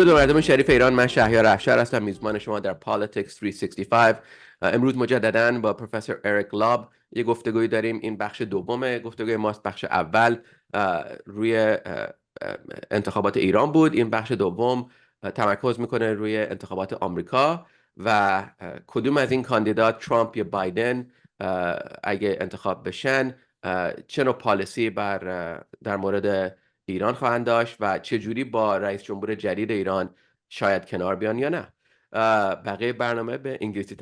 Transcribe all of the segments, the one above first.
درود به مردم شریف ایران. من شهیار افشار هستم، میزبان شما در Politics 365. امروز مجددا با پروفسور اریک لاب یه گفتگوی داریم. این بخش دوم گفتگوی ماست. بخش اول روی انتخابات ایران بود. این بخش دوم تمرکز میکنه روی انتخابات آمریکا و کدوم از این کاندیدات، ترامپ یا بایدن، اگه انتخاب بشن چه نوع پالیسی در مورد ایران خواهند داشت و چجوری با رئیس جمهور جدید ایران شاید کنار بیان یا نه. بقیه برنامه به انگلیسی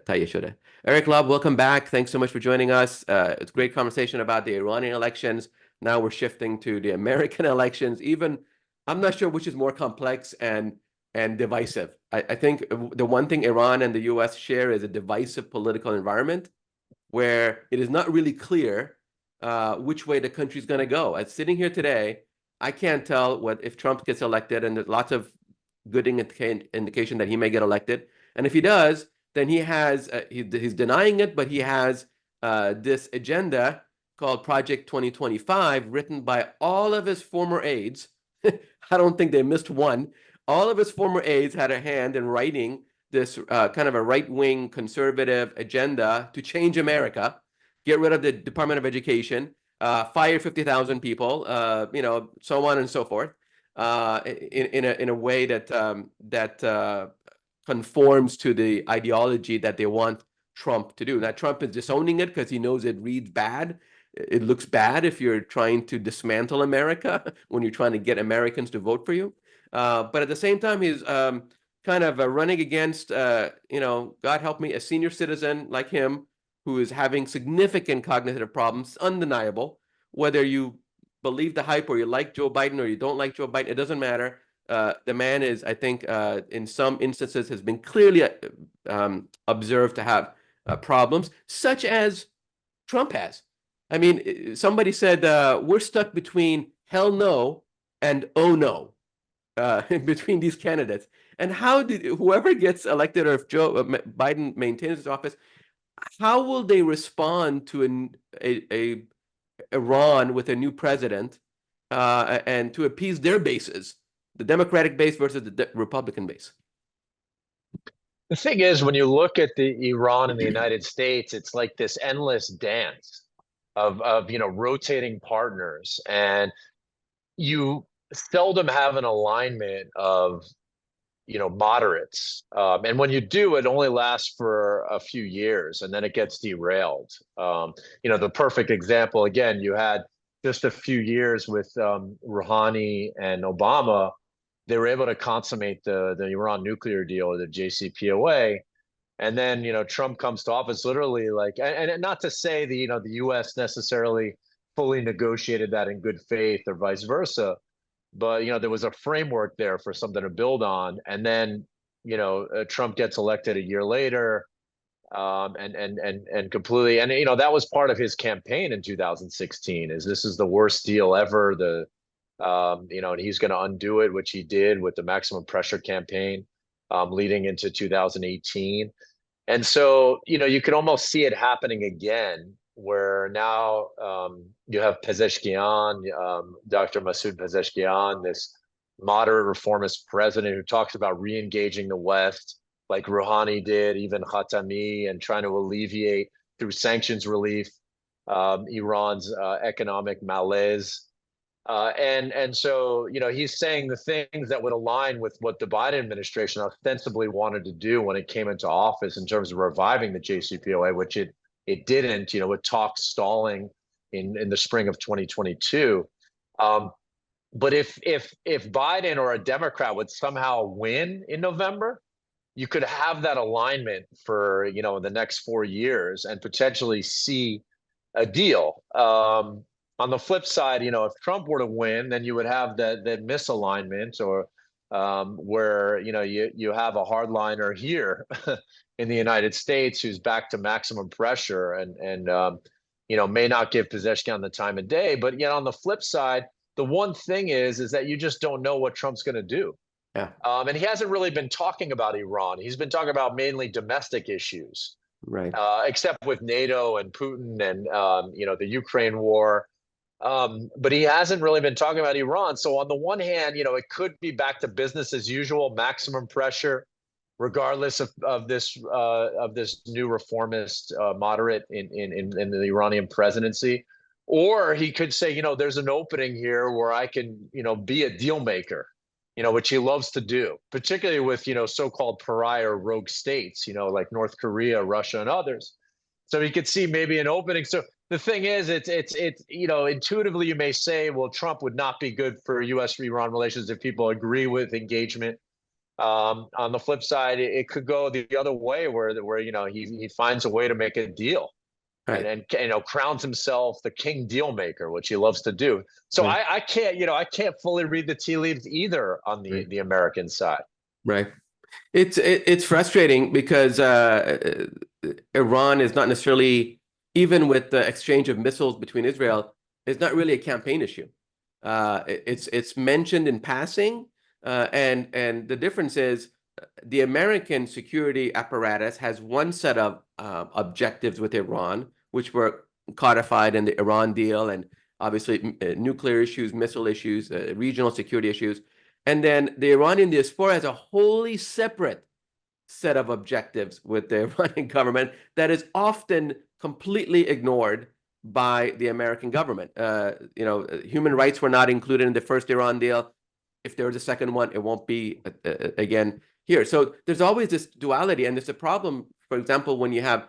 تهیه شده. Eric Love, welcome back. Thanks so much for joining us. It's a great conversation about the Iranian elections. Now we're shifting to the American elections. Even I'm not sure which is more complex and divisive. I think the one thing Iran and the US share is a divisive political environment where it is not really clear which way the country is going to go. As sitting here today, I can't tell if Trump gets elected, and there's lots of good indication that he may get elected. And if he does, then he has he's denying it, but he has this agenda called Project 2025, written by all of his former aides. I don't think they missed one. All of his former aides had a hand in writing this kind of a right-wing conservative agenda to change America, get rid of the Department of Education, fire 50,000 people, so on and so forth, in a way that conforms to the ideology that they want Trump to do. Now, Trump is disowning it because he knows it reads bad. It looks bad if you're trying to dismantle America, when you're trying to get Americans to vote for you. But at the same time, he's kind of running against, God help me, a senior citizen like him who is having significant cognitive problems, undeniable. Whether you believe the hype or you like Joe Biden or you don't like Joe Biden, it doesn't matter. The man is, I think, in some instances has been clearly observed to have problems, such as Trump has. I mean, somebody said we're stuck between hell no and oh no. Between these candidates, and how did whoever gets elected, or if Joe Biden maintains his office, how will they respond to a Iran with a new president, and to appease their bases, the Democratic base versus the Republican base? The thing is, when you look at the Iran and the United States, it's like this endless dance of rotating partners, and you seldom have an alignment of moderates, and when you do, it only lasts for a few years and then it gets derailed. The perfect example, again, you had just a few years with Rouhani and Obama. They were able to consummate the Iran nuclear deal, or the JCPOA, and then Trump comes to office, literally, like, and not to say the US necessarily fully negotiated that in good faith or vice versa, but there was a framework there for something to build on. And then Trump gets elected a year later, and completely, and that was part of his campaign in 2016, is this is the worst deal ever, and he's going to undo it, which he did with the maximum pressure campaign leading into 2018. And so you could almost see it happening again, where now you have Pezeshkian, Dr. Masoud Pezeshkian, this moderate reformist president who talks about re-engaging the West, like Rouhani did, even Khatami, and trying to alleviate through sanctions relief Iran's economic malaise. And so he's saying the things that would align with what the Biden administration ostensibly wanted to do when it came into office in terms of reviving the JCPOA, which it didn't, with talks stalling in the spring of 2022. But if Biden or a Democrat would somehow win in November, you could have that alignment for the next 4 years and potentially see a deal. On the flip side, if Trump were to win, then you would have that misalignment, or where you have a hardliner here in the United States who's back to maximum pressure, and may not give Pezeshkian the time of day. But yet on the flip side, the one thing is that you just don't know what Trump's going to do. Yeah. And he hasn't really been talking about Iran. He's been talking about mainly domestic issues, right? Except with NATO and Putin and the Ukraine war. But he hasn't really been talking about Iran. So on the one hand, it could be back to business as usual, maximum pressure, regardless of this new reformist moderate in the Iranian presidency. Or he could say, there's an opening here where I can, be a deal maker, which he loves to do, particularly with, so-called pariah or rogue states, like North Korea, Russia, and others. So he could see maybe an opening. So the thing is, it's intuitively you may say, well, Trump would not be good for U.S.-Iran relations if people agree with engagement. On the flip side, it could go the other way, where he finds a way to make a deal, Right. and crowns himself the king deal maker, which he loves to do. So Right. I can't fully read the tea leaves either on the American side. Right. It's frustrating because Iran is not necessarily, even with the exchange of missiles between Israel, it's not really a campaign issue. It's mentioned in passing, and the difference is the American security apparatus has one set of objectives with Iran, which were codified in the Iran deal, and obviously nuclear issues, missile issues, regional security issues. And then the Iranian diaspora has a wholly separate set of objectives with the Iranian government that is often completely ignored by the American government. Human rights were not included in the first Iran deal. If there was a second one, it won't be again here. So there's always this duality, and there's a problem, for example, when you have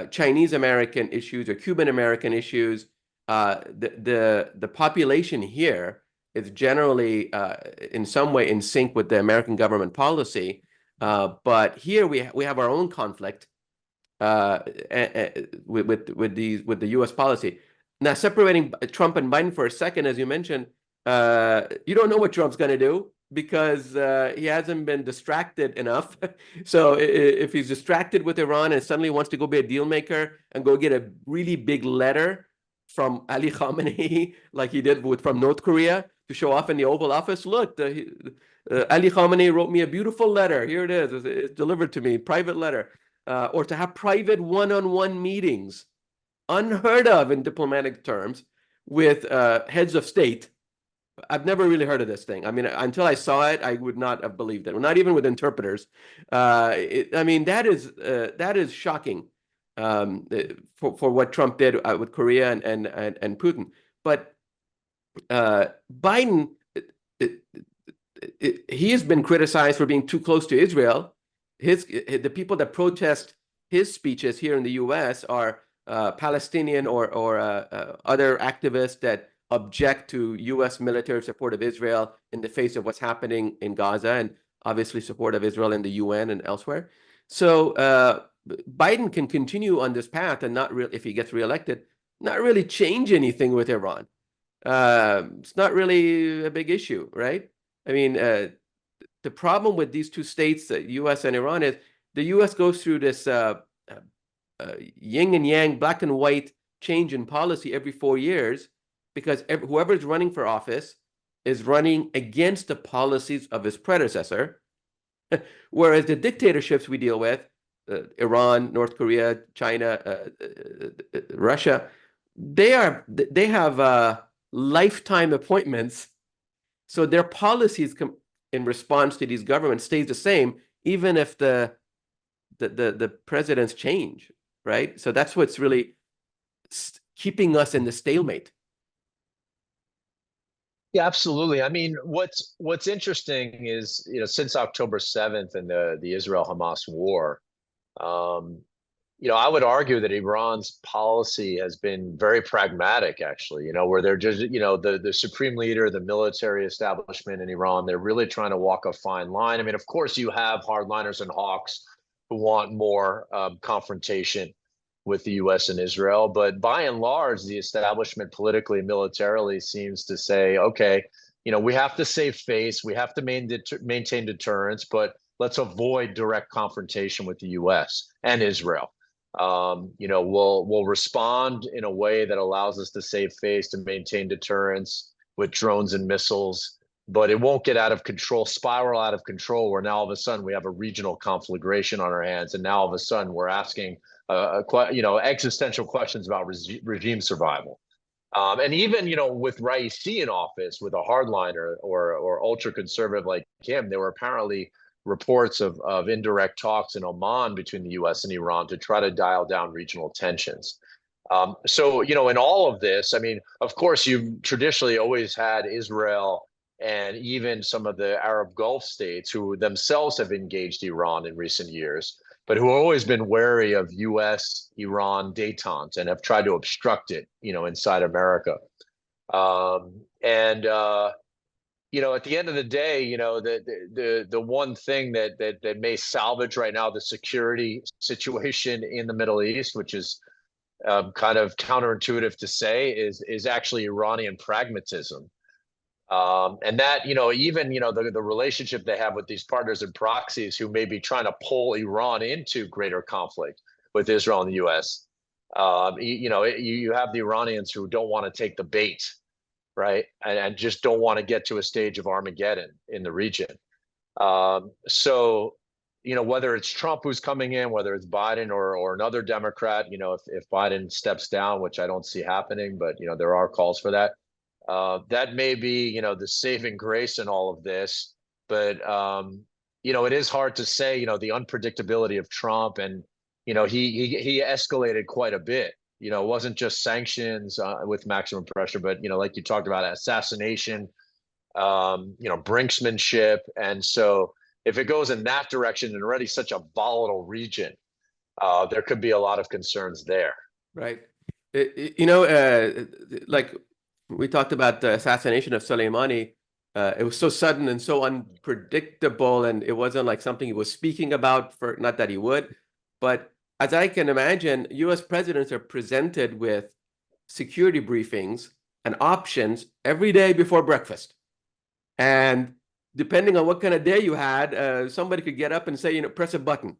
Chinese American issues or Cuban American issues. The population here is generally in some way in sync with the American government policy. But here we have our own conflict with the U.S. policy. Now, separating Trump and Biden for a second, as you mentioned, you don't know what Trump's going to do because he hasn't been distracted enough. So if he's distracted with Iran and suddenly wants to go be a deal maker and go get a really big letter from Ali Khamenei, like he did from North Korea, to show off in the Oval Office, look, Ali Khamenei wrote me a beautiful letter. Here it is. It's delivered to me, private letter. Or to have private one-on-one meetings, unheard of in diplomatic terms, with heads of state. I've never really heard of this thing. I mean, until I saw it, I would not have believed it. Not even with interpreters. That is shocking for what Trump did with Korea and Putin. But Biden, he has been criticized for being too close to Israel. The people that protest his speeches here in the U.S. are Palestinian or other activists that object to U.S. military support of Israel in the face of what's happening in Gaza, and obviously support of Israel in the UN and elsewhere. So Biden can continue on this path and if he gets reelected, not really change anything with Iran. It's not really a big issue, right? I mean, the problem with these two states, the U.S. and Iran, is the U.S. goes through this yin and yang, black and white change in policy every 4 years, because whoever's running for office is running against the policies of his predecessor. Whereas the dictatorships we deal with, Iran, North Korea, China, Russia, they have lifetime appointments. So their policies in response to these governments stays the same, even if the presidents change, right? So that's what's really keeping us in the stalemate. Yeah, absolutely. I mean, what's interesting is, since October 7th and the Israel-Hamas war, I would argue that Iran's policy has been very pragmatic, actually, where they're just, the supreme leader, the military establishment in Iran, they're really trying to walk a fine line. I mean, of course, you have hardliners and hawks who want more confrontation with the U.S. and Israel. But by and large, the establishment politically and militarily seems to say, okay, we have to save face, we have to maintain deterrence, but let's avoid direct confrontation with the U.S. and Israel. We'll respond in a way that allows us to save face, to maintain deterrence with drones and missiles, but it won't get out of control, spiral out of control, where now all of a sudden we have a regional conflagration on our hands, and now all of a sudden we're asking existential questions about regime survival. And even, with Raisi in office, with a hardliner or ultra conservative like him, there were apparently reports of indirect talks in Oman between the U.S. and Iran to try to dial down regional tensions. So, in all of this, I mean, of course, you've traditionally always had Israel and even some of the Arab Gulf states who themselves have engaged Iran in recent years, but who have always been wary of U.S.-Iran détente and have tried to obstruct it, inside America. And at the end of the day, the one thing that may salvage right now the security situation in the Middle East, which is kind of counterintuitive to say, is actually Iranian pragmatism. And that, even, the relationship they have with these partners and proxies who may be trying to pull Iran into greater conflict with Israel and the U.S. You have the Iranians who don't want to take the bait, right? And just don't want to get to a stage of Armageddon in the region. So, whether it's Trump who's coming in, whether it's Biden or another Democrat, if Biden steps down, which I don't see happening, but, there are calls for that. That may be, the saving grace in all of this. But, it is hard to say, the unpredictability of Trump. And, he escalated quite a bit. It wasn't just sanctions with maximum pressure, but, like you talked about, assassination, brinksmanship. And so if it goes in that direction and already such a volatile region, there could be a lot of concerns there. Right. Like we talked about the assassination of Soleimani. It was so sudden and so unpredictable, and it wasn't like something he was speaking about, for not that he would, but as I can imagine, U.S. presidents are presented with security briefings and options every day before breakfast. And depending on what kind of day you had, somebody could get up and say, press a button,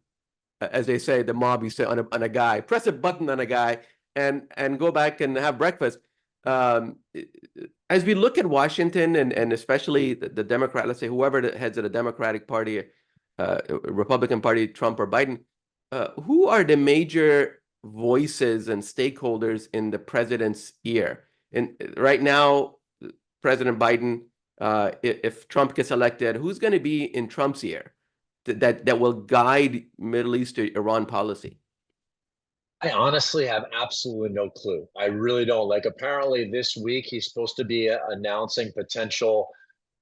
as they say, the mob used to say on a guy, press a button on a guy and go back and have breakfast. As we look at Washington and especially the Democrat, let's say whoever the heads of the Democratic Party, Republican Party, Trump or Biden, who are the major voices and stakeholders in the president's ear? And right now, President Biden, if Trump gets elected, who's going to be in Trump's ear that will guide Middle East to Iran policy? I honestly have absolutely no clue. I really don't. Like, apparently this week he's supposed to be announcing potential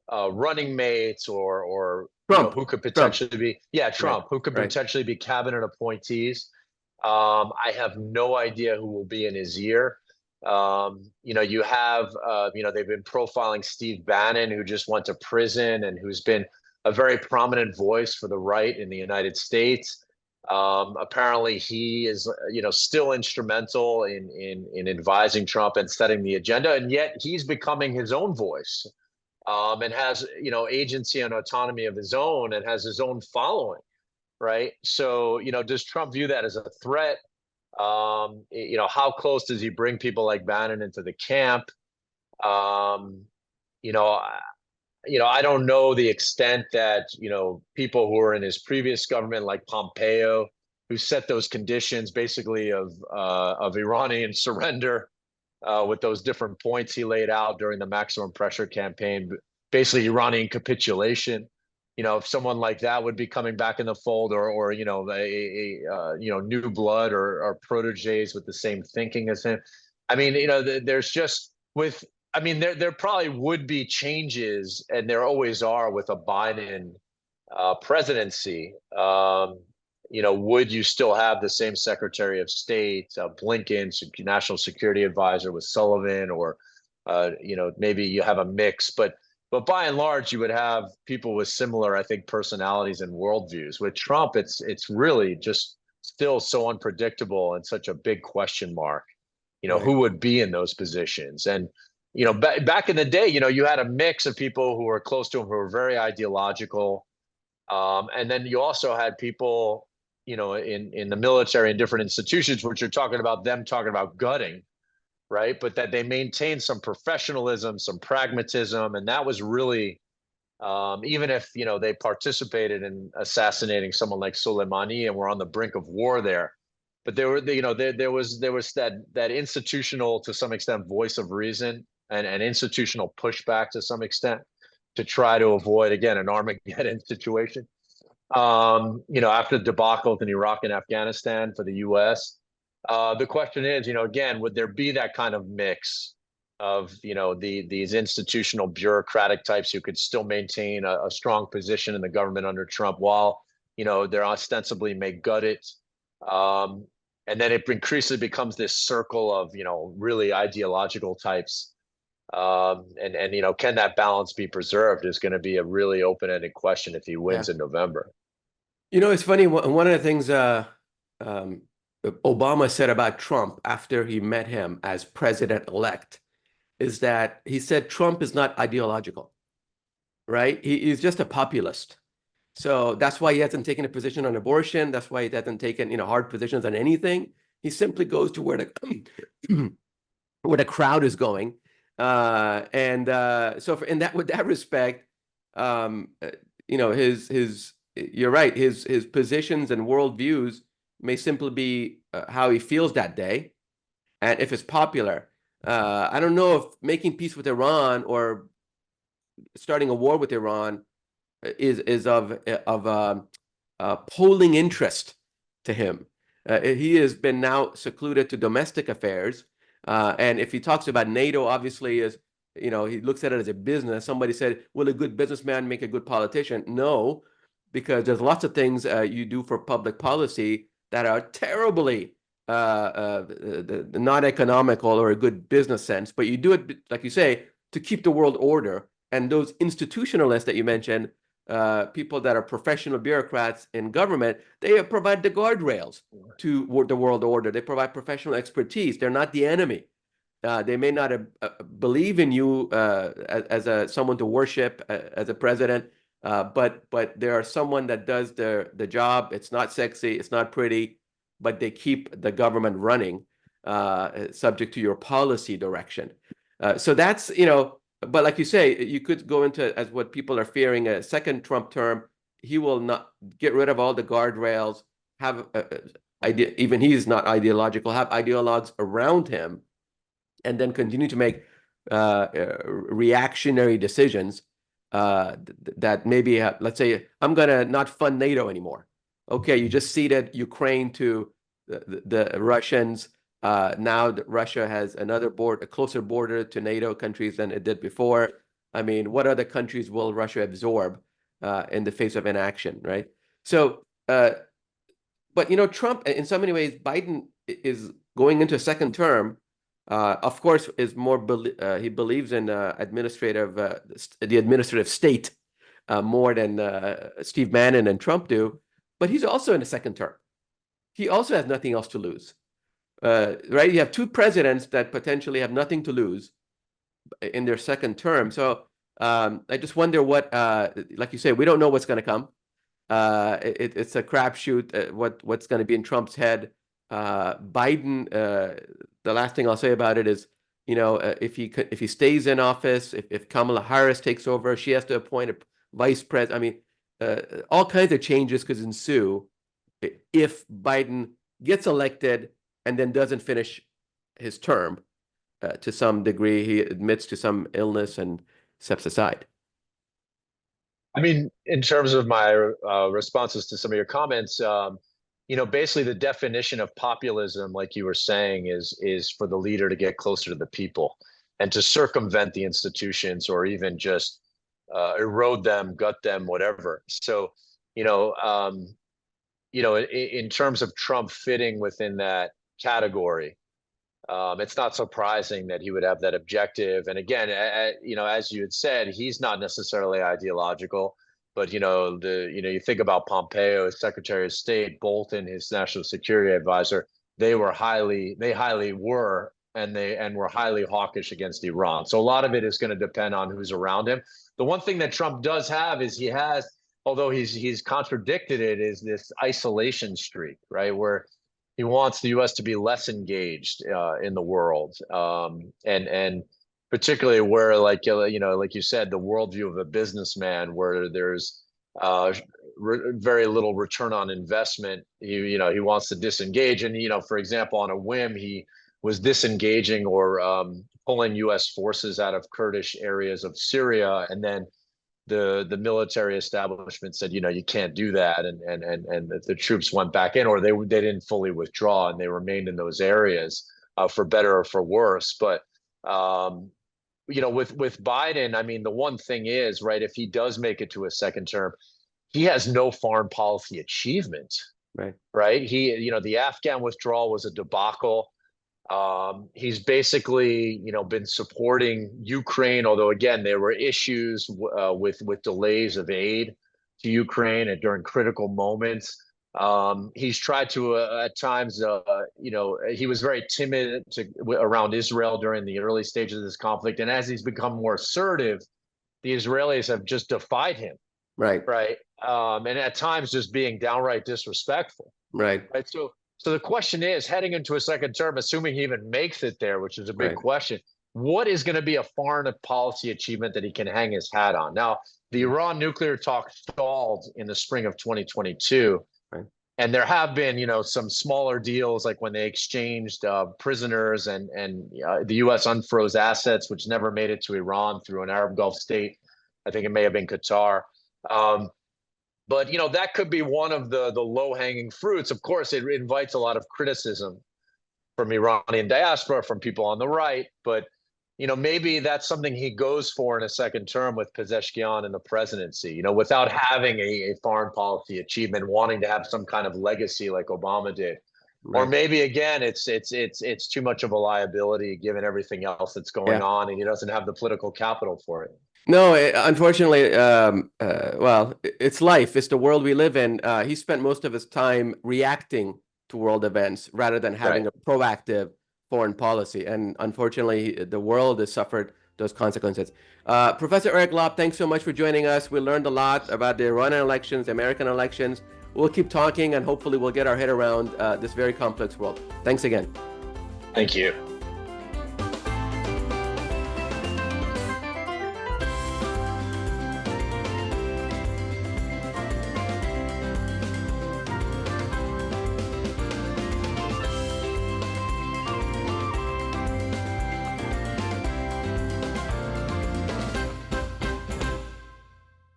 running mates or Trump. who could potentially be Trump, Right. who could Right. potentially be cabinet appointees. I have no idea who will be in his ear. You have they've been profiling Steve Bannon, who just went to prison and who's been a very prominent voice for the right in the United States. Apparently he is still instrumental in advising Trump and setting the agenda, and yet he's becoming his own voice, and has agency and autonomy of his own and has his own following, right? So does Trump view that as a threat? How close does he bring people like Bannon into the camp? You know, I don't know the extent that, people who were in his previous government, like Pompeo, who set those conditions basically of Iranian surrender, with those different points he laid out during the maximum pressure campaign, basically Iranian capitulation. If someone like that would be coming back in the fold, or new blood or proteges with the same thinking as him. I mean, there's just with. I mean, there probably would be changes, and there always are with a Biden presidency. Would you still have the same Secretary of State, Blinken, National Security Advisor with Sullivan, or maybe you have a mix, but by and large, you would have people with similar, I think, personalities and worldviews. With Trump, it's really just still so unpredictable and such a big question mark. Right. Who would be in those positions? And back in the day, you had a mix of people who were close to him who were very ideological, and then you also had people, in the military and different institutions, which you're talking about them talking about gutting, right? But that they maintained some professionalism, some pragmatism, and that was really, even if they participated in assassinating someone like Soleimani and were on the brink of war there, but there were, there was that institutional, to some extent, voice of reason and institutional pushback to some extent to try to avoid, again, an Armageddon situation. After the debacles in Iraq and Afghanistan for the U.S., the question is, again, would there be that kind of mix of, these institutional bureaucratic types who could still maintain a strong position in the government under Trump while, they're ostensibly may gut it. And then it increasingly becomes this circle of, really ideological types. And can that balance be preserved is going to be a really open-ended question if he wins in November. It's funny. One of the things Obama said about Trump after he met him as president-elect is that he said Trump is not ideological, right? He's just a populist. So that's why he hasn't taken a position on abortion. That's why he hasn't taken, hard positions on anything. He simply goes to where the crowd is going. So in that respect, you're right. His positions and worldviews may simply be how he feels that day, and if it's popular. I don't know if making peace with Iran or starting a war with Iran is of polling interest to him. He has been now secluded to domestic affairs, and if he talks about NATO, obviously he looks at it as a business. Somebody said, "Will a good businessman make a good politician?" No, because there's lots of things you do for public policy that are terribly not economical or a good business sense, but you do it, like you say, to keep the world order. And those institutionalists that you mentioned, people that are professional bureaucrats in government, they provide the guardrails to the world order. They provide professional expertise. They're not the enemy. They may not believe in you as someone to worship as a president, but they are someone that does the job. It's not sexy, it's not pretty, but they keep the government running, subject to your policy direction. So that's, but like you say, you could go into, as what people are fearing, a second Trump term. He will not get rid of all the guardrails, have even he's not ideological, have ideologues around him, and then continue to make reactionary decisions that maybe, let's say, I'm going to not fund NATO anymore. Okay, you just ceded Ukraine to the Russians. Now that Russia has a closer border to NATO countries than it did before. I mean, what other countries will Russia absorb in the face of inaction, right? So, but Trump, in so many ways, Biden is going into a second term. Of course, is more he believes in the administrative state more than Steve Bannon and Trump do. But he's also in a second term. He also has nothing else to lose. Right? You have two presidents that potentially have nothing to lose in their second term. So I just wonder what, like you say, we don't know what's going to come. It's a crapshoot. What's going to be in Trump's head? Biden. The last thing I'll say about it is, if he stays in office, if Kamala Harris takes over, she has to appoint a vice president. I mean, all kinds of changes could ensue if Biden gets elected and then doesn't finish his term. To some degree, he admits to some illness and steps aside. I mean, in terms of my responses to some of your comments, basically the definition of populism, like you were saying, is for the leader to get closer to the people and to circumvent the institutions or even just erode them, gut them, whatever. So, in terms of Trump fitting within that category, it's not surprising that he would have that objective. And again, as you had said, he's not necessarily ideological, but you think about Pompeo, his Secretary of State, Bolton, his National Security Advisor. They were highly were highly hawkish against Iran. So a lot of it is going to depend on who's around him. The one thing that Trump does have is although he's contradicted it, is this isolation streak, right, where he wants the U.S. to be less engaged in the world, and particularly where, like you said, the worldview of a businessman, where there's very little return on investment. He wants to disengage, and for example, on a whim, he was disengaging or pulling U.S. forces out of Kurdish areas of Syria, and then the military establishment said, you can't do that, and the troops went back in, or they didn't fully withdraw, and they remained in those areas for better or for worse. But with Biden, I mean, the one thing is, right, if he does make it to a second term, he has no foreign policy achievement. Right. He, the Afghan withdrawal was a debacle. He's basically, been supporting Ukraine, although again, there were issues with delays of aid to Ukraine and during critical moments. He's tried to at times, he was very timid around Israel during the early stages of this conflict, and as he's become more assertive, the Israelis have just defied him. Right. And at times just being downright disrespectful. Right. So the question is, heading into a second term, assuming he even makes it there, which is a big question, what is going to be a foreign policy achievement that he can hang his hat on? Now, the Iran nuclear talk stalled in the spring of 2022. And there have been, some smaller deals, like when they exchanged prisoners, and the U.S. unfroze assets, which never made it to Iran through an Arab Gulf state. I think it may have been Qatar. But, that could be one of the low-hanging fruits. Of course, it invites a lot of criticism from Iranian diaspora, from people on the right. But, maybe that's something he goes for in a second term with Pezeshkian in the presidency, without having a foreign policy achievement, wanting to have some kind of legacy like Obama did. Or maybe, again, it's too much of a liability given everything else that's going on, and he doesn't have the political capital for it. No, unfortunately, well, it's life. It's the world we live in. He spent most of his time reacting to world events rather than having a proactive foreign policy. And unfortunately, the world has suffered those consequences. Professor Eric Lob, thanks so much for joining us. We learned a lot about the Iranian elections, the American elections. We'll keep talking, and hopefully we'll get our head around this very complex world. Thanks again. Thank you.